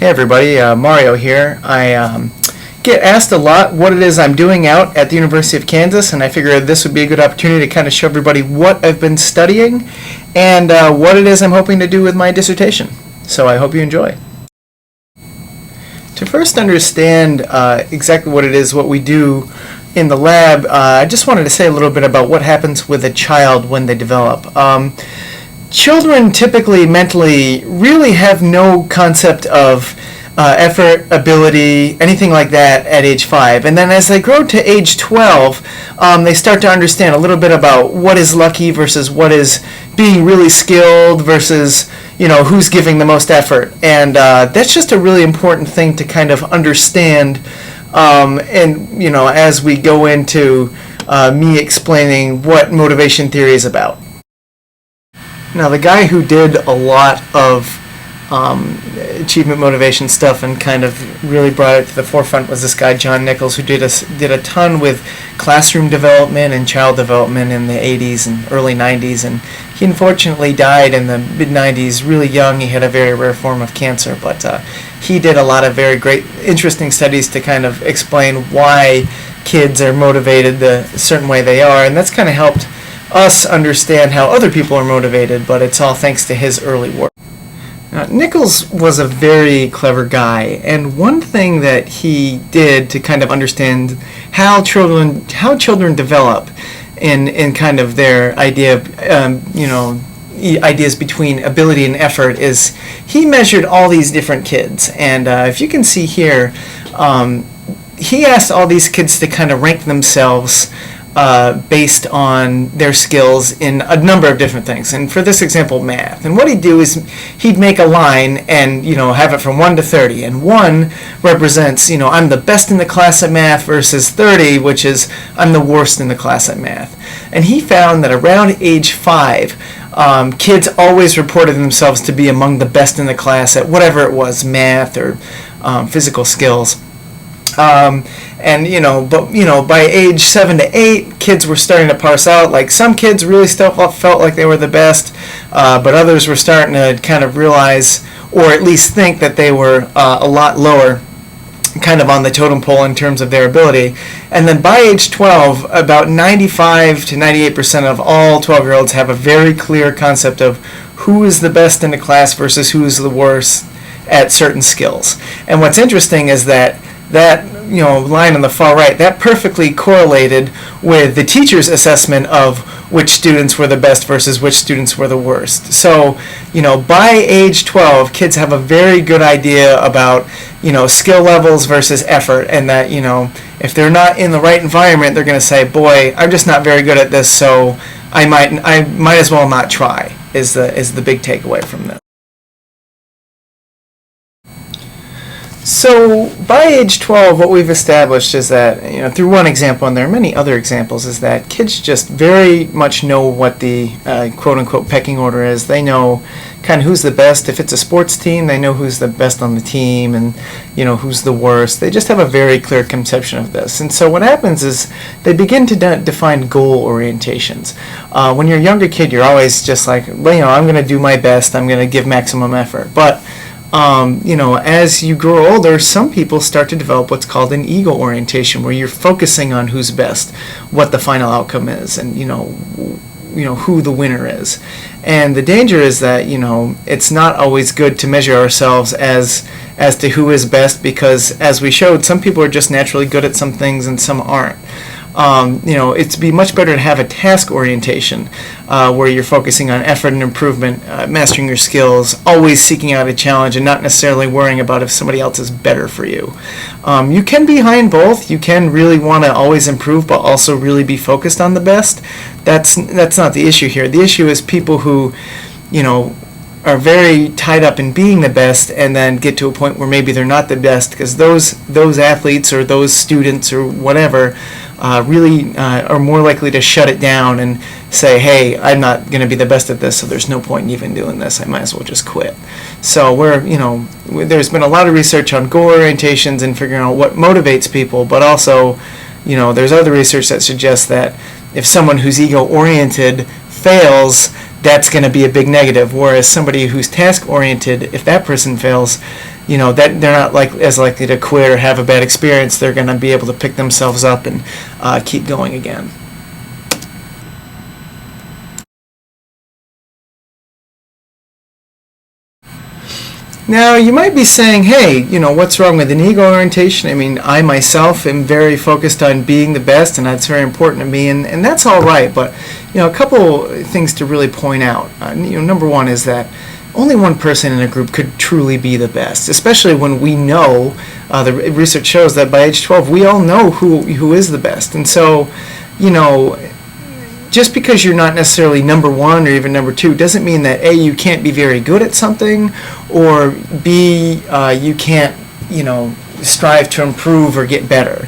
Hey everybody, Mario here. I get asked a lot what it is I'm doing out at the University of Kansas, and I figured this would be a good opportunity to kind of show everybody what I've been studying and what it is I'm hoping to do with my dissertation. So I hope you enjoy. To first understand exactly what it is, what we do in the lab, I just wanted to say a little bit about what happens with a child when they develop. Children typically mentally really have no concept of effort, ability, anything like that at age 5. And then as they grow to age 12, they start to understand a little bit about what is lucky versus what is being really skilled versus, who's giving the most effort. And that's just a really important thing to kind of understand. As we go into me explaining what motivation theory is about. Now, the guy who did a lot of achievement motivation stuff and kind of really brought it to the forefront was this guy, John Nichols, who did a ton with classroom development and child development in the 80s and early 90s. And he unfortunately died in the mid-90s really young. He had a very rare form of cancer, but he did a lot of very great, interesting studies to kind of explain why kids are motivated the certain way they are. And that's kind of helped us understand how other people are motivated, but it's all thanks to his early work. Nichols was a very clever guy, and one thing that he did to kind of understand how children develop in kind of their idea of ideas between ability and effort is he measured all these different kids. And if you can see here, he asked all these kids to kind of rank themselves based on their skills in a number of different things. And for this example, math. And what he'd do is he'd make a line and, have it from 1 to 30. And 1 represents, I'm the best in the class at math versus 30, which is I'm the worst in the class at math. And he found that around age 5, kids always reported themselves to be among the best in the class at whatever it was, math or physical skills. By age 7 to 8, kids were starting to parse out. Like, some kids really still felt like they were the best, but others were starting to kind of realize, or at least think, that they were a lot lower kind of on the totem pole in terms of their ability. And then by age 12, about 95 to 98% of all 12-year-olds have a very clear concept of who is the best in the class versus who is the worst at certain skills. And what's interesting is that line on the far right, that perfectly correlated with the teacher's assessment of which students were the best versus which students were the worst. So, by age 12, kids have a very good idea about, skill levels versus effort, and that, if they're not in the right environment, they're going to say, boy, I'm just not very good at this, so I might as well not try, is the big takeaway from this. So by age 12, what we've established is that, through one example, and there are many other examples, is that kids just very much know what the quote-unquote pecking order is. They know kind of who's the best. If it's a sports team, they know who's the best on the team and, who's the worst. They just have a very clear conception of this. And so what happens is they begin to define goal orientations. When you're a younger kid, you're always just like, I'm going to do my best. I'm going to give maximum effort. But as you grow older, some people start to develop what's called an ego orientation, where you're focusing on who's best, what the final outcome is, and who the winner is. And the danger is that it's not always good to measure ourselves as to who is best, because as we showed, some people are just naturally good at some things and some aren't. It'd be much better to have a task orientation where you're focusing on effort and improvement, mastering your skills, always seeking out a challenge, and not necessarily worrying about if somebody else is better for you. You can be behind both. You can really want to always improve, but also really be focused on the best. That's not the issue here. The issue is people who, are very tied up in being the best and then get to a point where maybe they're not the best, because those athletes or those students or whatever really are more likely to shut it down and say, hey, I'm not going to be the best at this, so there's no point in even doing this. I might as well just quit. So there's been a lot of research on goal orientations and figuring out what motivates people, but also, there's other research that suggests that if someone who's ego-oriented fails, that's going to be a big negative. Whereas somebody who's task oriented, if that person fails, that they're not as likely to quit or have a bad experience. They're going to be able to pick themselves up and keep going again. Now, you might be saying, hey, what's wrong with an ego orientation? I mean, I myself am very focused on being the best, and that's very important to me, and that's all right. But, a couple things to really point out. Number one is that only one person in a group could truly be the best, especially when we know, the research shows that by age 12, we all know who is the best. And so, just because you're not necessarily number one or even number two doesn't mean that A, you can't be very good at something, or B, you can't, strive to improve or get better.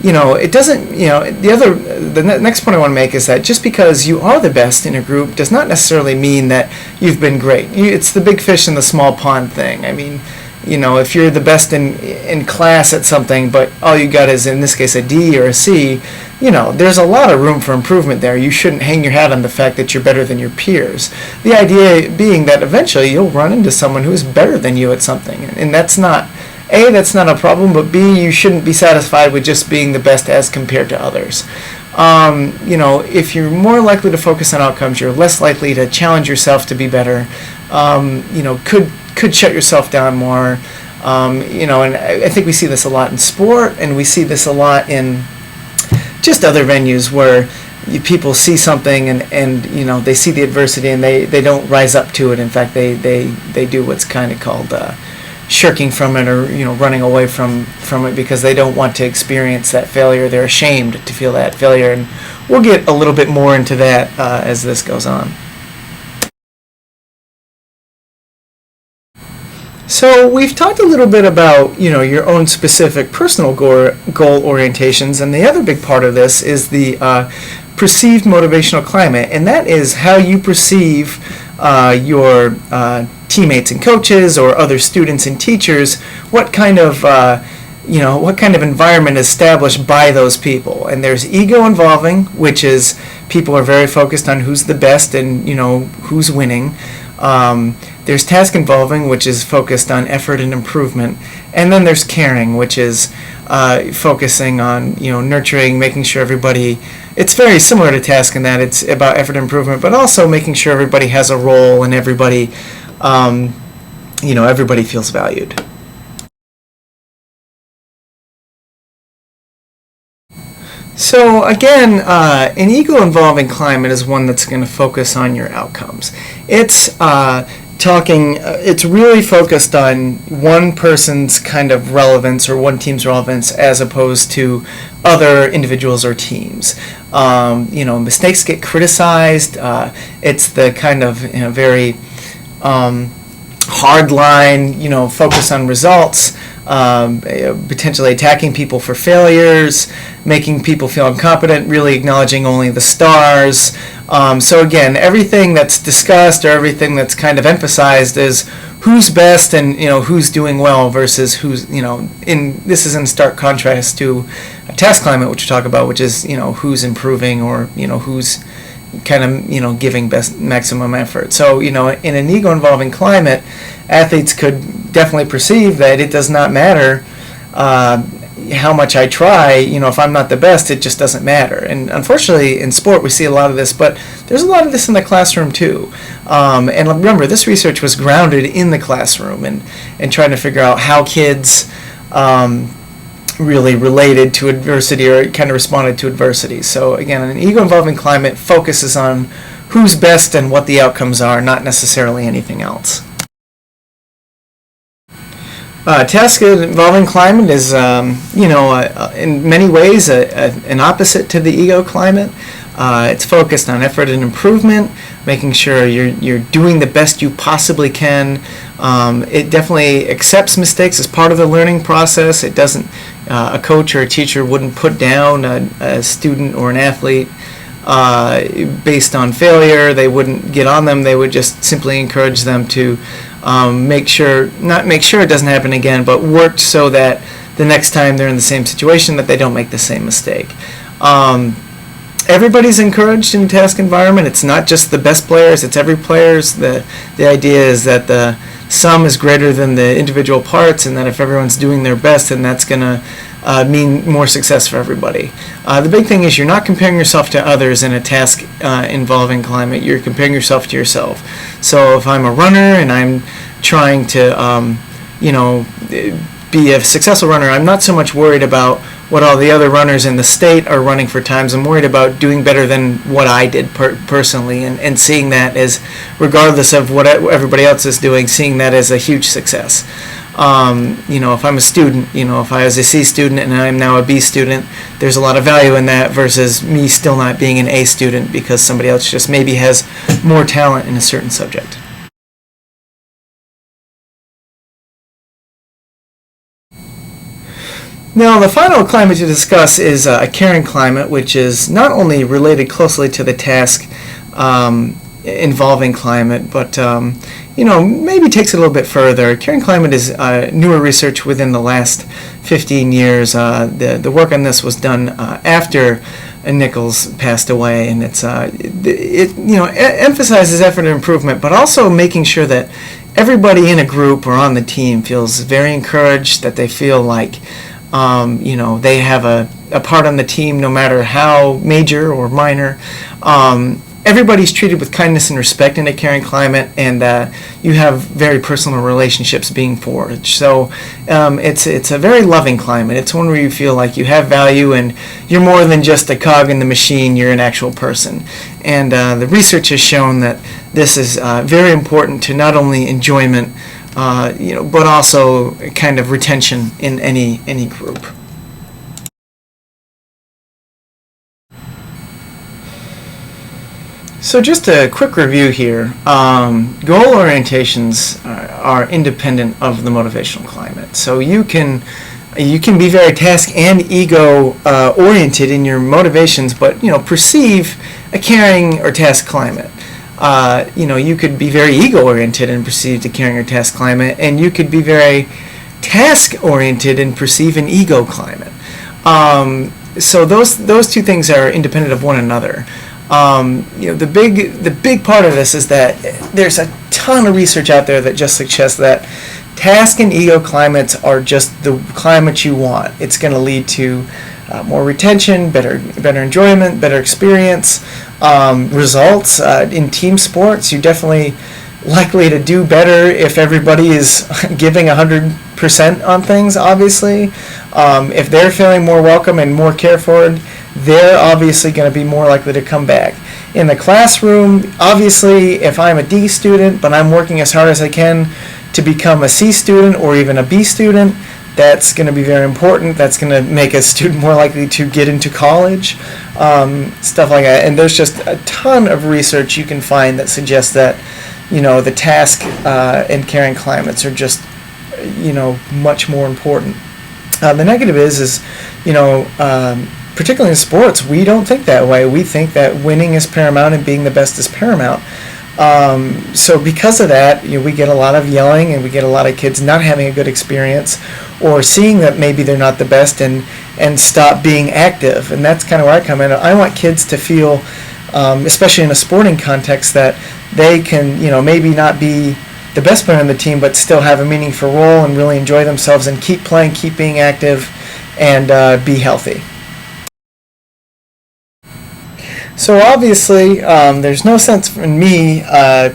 It doesn't, the next point I want to make is that just because you are the best in a group does not necessarily mean that you've been great. It's the big fish in the small pond thing. I mean, if you're the best in class at something, but all you got is, in this case, a D or a C, there's a lot of room for improvement there. You shouldn't hang your hat on the fact that you're better than your peers. The idea being that eventually you'll run into someone who's better than you at something. And that's not, A, that's not a problem, but B, you shouldn't be satisfied with just being the best as compared to others. If you're more likely to focus on outcomes, you're less likely to challenge yourself to be better, could shut yourself down more. And I think we see this a lot in sport, and we see this a lot in just other venues where people see something and they see the adversity and they don't rise up to it. In fact, they do what's kind of called shirking from it, or running away from it because they don't want to experience that failure. They're ashamed to feel that failure, and we'll get a little bit more into that as this goes on. So we've talked a little bit about your own specific personal goal orientations, and the other big part of this is the perceived motivational climate, and that is how you perceive your teammates and coaches or other students and teachers. What kind of environment is established by those people. And there's ego involving, which is people are very focused on who's the best and who's winning. There's task involving, which is focused on effort and improvement. And then there's caring, which is focusing on nurturing, making sure everybody. It's very similar to task in that it's about effort and improvement, but also making sure everybody has a role and everybody everybody feels valued. So again, an ego-involving climate is one that's going to focus on your outcomes. It's it's really focused on one person's kind of relevance or one team's relevance as opposed to other individuals or teams. Mistakes get criticized. It's the kind of very hard line, focus on results. Potentially attacking people for failures, making people feel incompetent, really acknowledging only the stars. So again, everything that's discussed or everything that's kind of emphasized is who's best and who's doing well versus who's this is in stark contrast to a task climate, which we talk about, which is who's improving or who's kind of giving best maximum effort. So in an ego involving climate, athletes could definitely perceive that it does not matter how much I try. If I'm not the best, it just doesn't matter. And unfortunately, in sport, we see a lot of this, but there's a lot of this in the classroom too. And remember, this research was grounded in the classroom and trying to figure out how kids really related to adversity or kind of responded to adversity. So again, an ego-involving climate focuses on who's best and what the outcomes are, not necessarily anything else. Task-involving climate is, in many ways an opposite to the ego climate. It's focused on effort and improvement, making sure you're doing the best you possibly can. It definitely accepts mistakes as part of the learning process. It doesn't. A coach or a teacher wouldn't put down a student or an athlete based on failure. They wouldn't get on them. They would just simply encourage them to not make sure it doesn't happen again, but work so that the next time they're in the same situation that they don't make the same mistake. everybody's encouraged in a task environment. It's not just the best players, it's every player's. The idea is that the sum is greater than the individual parts, and that if everyone's doing their best, then that's going to mean more success for everybody. The big thing is you're not comparing yourself to others in a task involving climate. You're comparing yourself to yourself. So if I'm a runner and I'm trying to, be a successful runner, I'm not so much worried about what all the other runners in the state are running for times. I'm worried about doing better than what I did personally, and seeing that as, regardless of what everybody else is doing, seeing that as a huge success. If I'm a student, if I was a C student and I'm now a B student, there's a lot of value in that versus me still not being an A student because somebody else just maybe has more talent in a certain subject. Now, the final climate to discuss is a caring climate, which is not only related closely to the task involving climate, but maybe takes it a little bit further. Caring climate is newer research within the last 15 years. The work on this was done after Nichols passed away, and it emphasizes effort and improvement, but also making sure that everybody in a group or on the team feels very encouraged, that they feel like they have a part on the team no matter how major or minor. Everybody's treated with kindness and respect in a caring climate, and you have very personal relationships being forged. So it's a very loving climate. It's one where you feel like you have value and you're more than just a cog in the machine, you're an actual person. And the research has shown that this is very important to not only enjoyment, but also kind of retention in any group. So just a quick review here. Goal orientations are independent of the motivational climate. So you can be very task and ego oriented in your motivations, but perceive a caring or task climate. You could be very ego-oriented and perceive a caring or task climate, and you could be very task-oriented and perceive an ego climate. So those two things are independent of one another. The big part of this is that there's a ton of research out there that just suggests that task and ego climates are just the climate you want. It's going to lead to more retention, better enjoyment, better experience, results. In team sports, you're definitely likely to do better if everybody is giving 100% on things, obviously. If they're feeling more welcome and more cared for, they're obviously going to be more likely to come back. In the classroom, obviously, if I'm a D student, but I'm working as hard as I can to become a C student or even a B student, that's going to be very important. That's going to make a student more likely to get into college, stuff like that. And there's just a ton of research you can find that suggests that, the task and caring climates are just, much more important. The negative is particularly in sports, we don't think that way. We think that winning is paramount and being the best is paramount. So because of that, we get a lot of yelling, and we get a lot of kids not having a good experience, or seeing that maybe they're not the best and stop being active. And that's kind of where I come in. I want kids to feel, especially in a sporting context, that they can, maybe not be the best player on the team, but still have a meaningful role and really enjoy themselves and keep playing, keep being active, and be healthy. So obviously, there's no sense in me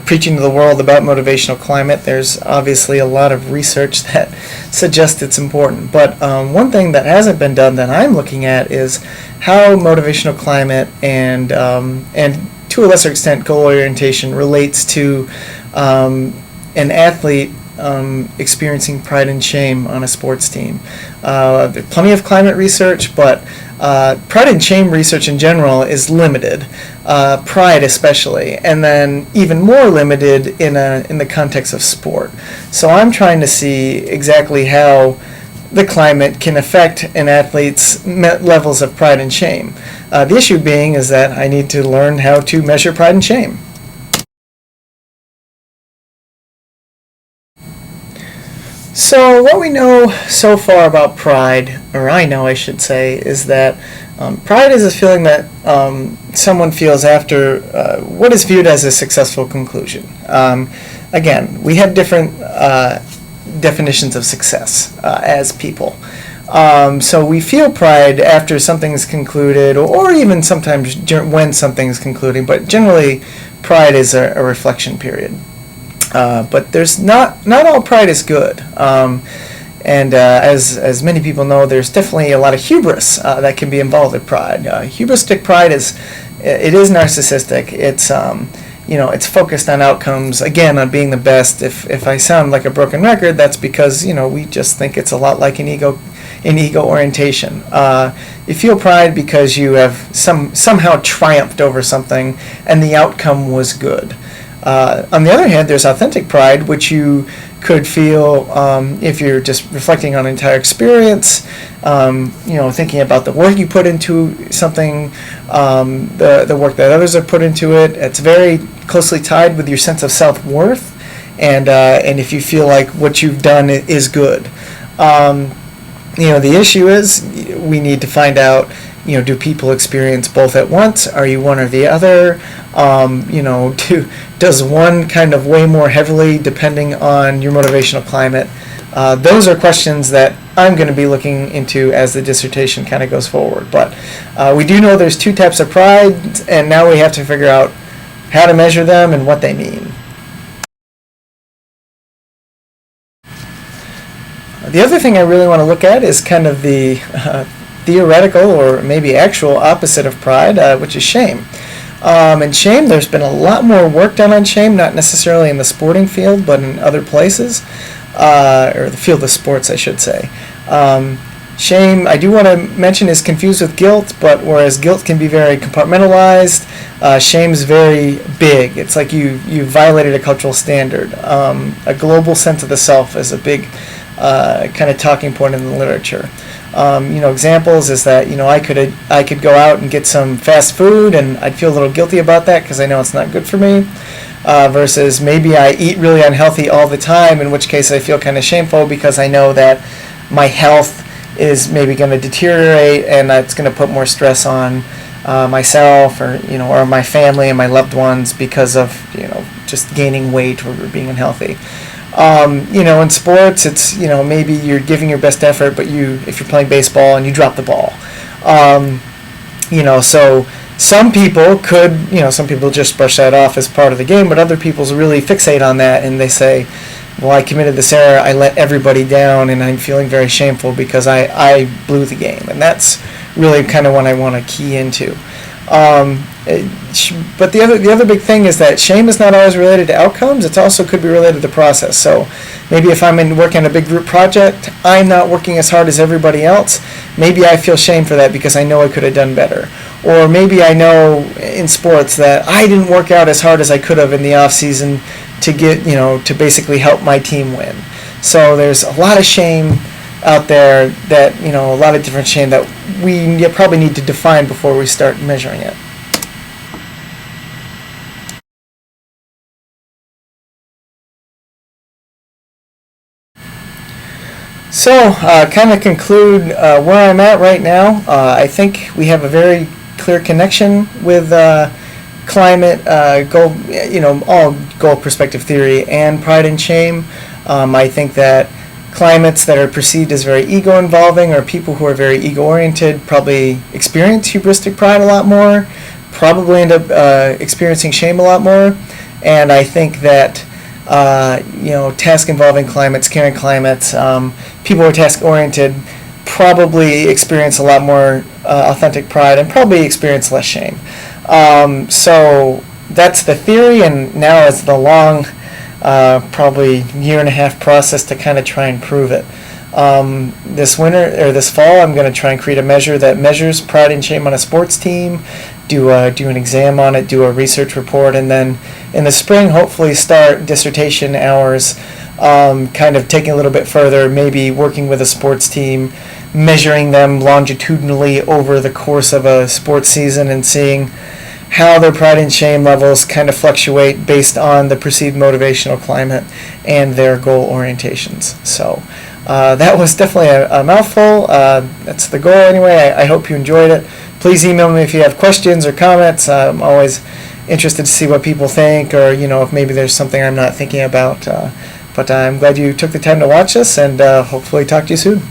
preaching to the world about motivational climate. There's obviously a lot of research that suggests it's important. But one thing that hasn't been done that I'm looking at is how motivational climate and to a lesser extent goal orientation relates to an athlete experiencing pride and shame on a sports team. There's plenty of climate research, but pride and shame research in general is limited, pride especially, and then even more limited in the context of sport. So I'm trying to see exactly how the climate can affect an athlete's levels of pride and shame. The issue being is that I need to learn how to measure pride and shame. So what we know so far about pride, or I know I should say, is that pride is a feeling that someone feels after what is viewed as a successful conclusion. Again, we have different definitions of success as people. So we feel pride after something's concluded, or even sometimes when something's concluding, but generally pride is a reflection period. But there's not all pride is good. And as many people know, there's definitely a lot of hubris that can be involved with pride. Hubristic pride is narcissistic. It's focused on outcomes, again, on being the best. If I sound like a broken record, that's because we just think it's a lot like an ego orientation. You feel pride because you have somehow triumphed over something, and the outcome was good. On the other hand, there's authentic pride, which you could feel if you're just reflecting on an entire experience, thinking about the work you put into something, the work that others have put into it. It's very closely tied with your sense of self-worth, and if you feel like what you've done is good. The issue is we need to find out, do people experience both at once? Are you one or the other? Does one kind of weigh more heavily depending on your motivational climate? Those are questions that I'm going to be looking into as the dissertation kind of goes forward. But we do know there's two types of pride, and now we have to figure out how to measure them and what they mean. The other thing I really want to look at is kind of the theoretical or maybe actual opposite of pride, which is shame. And shame, there's been a lot more work done on shame, not necessarily in the sporting field, but in other places, or the field of sports, I should say. Shame, I do want to mention, is confused with guilt, but whereas guilt can be very compartmentalized, shame is very big. It's like you violated a cultural standard. A global sense of the self is a big kind of talking point in the literature. Examples is that I could go out and get some fast food and I'd feel a little guilty about that because I know it's not good for me. Versus maybe I eat really unhealthy all the time, in which case I feel kind of shameful because I know that my health is maybe going to deteriorate and it's going to put more stress on myself or my family and my loved ones because of just gaining weight or being unhealthy. In sports, it's maybe you're giving your best effort, but if you're playing baseball and you drop the ball, so some people just brush that off as part of the game, but other people really fixate on that and they say, well, I committed this error, I let everybody down, and I'm feeling very shameful because I blew the game, and that's really kind of what I want to key into. But the other big thing is that shame is not always related to outcomes. It also could be related to the process. So maybe if I'm working on a big group project, I'm not working as hard as everybody else. Maybe I feel shame for that because I know I could have done better. Or maybe I know in sports that I didn't work out as hard as I could have in the off season to get to basically help my team win. So there's a lot of shame out there that a lot of different shame that we probably need to define before we start measuring it. So, kind of conclude where I'm at right now. I think we have a very clear connection with climate, goal, all goal perspective theory and pride and shame. I think that climates that are perceived as very ego-involving or people who are very ego-oriented probably experience hubristic pride a lot more, probably end up experiencing shame a lot more. And I think that task-involving climates, caring climates, people who are task-oriented probably experience a lot more authentic pride and probably experience less shame. So that's the theory, and now it's the long, probably year-and-a-half process to kind of try and prove it. This fall, I'm going to try and create a measure that measures pride and shame on a sports team, do an exam on it, do a research report, and then in the spring, hopefully start dissertation hours, kind of taking a little bit further, maybe working with a sports team, measuring them longitudinally over the course of a sports season and seeing how their pride and shame levels kind of fluctuate based on the perceived motivational climate and their goal orientations. So that was definitely a mouthful. That's the goal anyway. I hope you enjoyed it. Please email me if you have questions or comments. I'm always interested to see what people think, or if maybe there's something I'm not thinking about. But I'm glad you took the time to watch this, and hopefully talk to you soon.